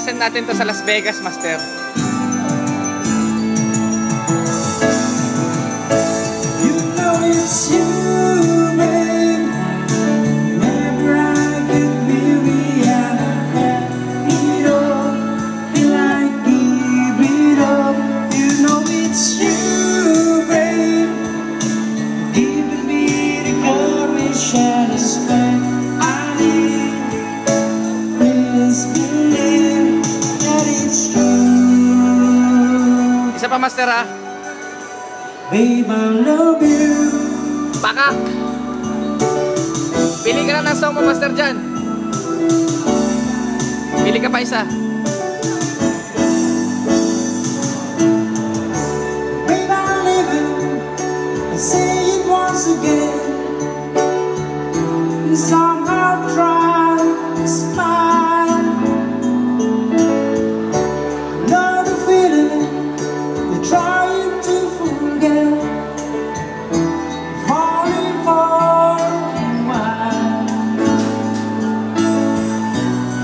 Send natin to sa Las Vegas, Master. You know it's you, babe. Whenever I get weary, I have it all. Feel like give it up. You know it's you, babe. Giving me the courage and the strength I need. Please believe that it's true. Isa pa, Master, ha? Babe, I love you. Pakak! Pili ka na ng song mo, Master, dyan. Pili ka pa isa. Babe, I live it. I say it once again. And somehow try to smile. Know the feeling you're trying to forget. Falling for a while.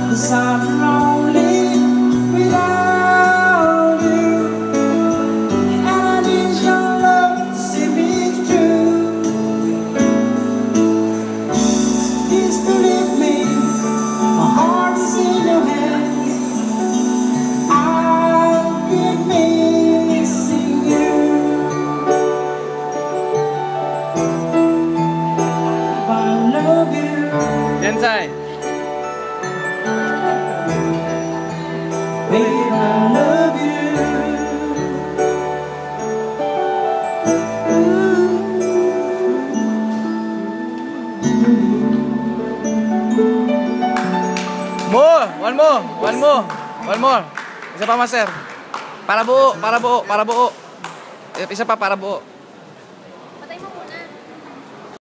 'Cause I'm lonely without you. And I need your love to see me through. Please believe me, my heart is in your hands. I've been missing you. I love you. Yan, Sai. Babe, I love you. More! One more! One more! One more! Isa pa, Master. Para buo, para buo, para buo. Isa pa, para buo.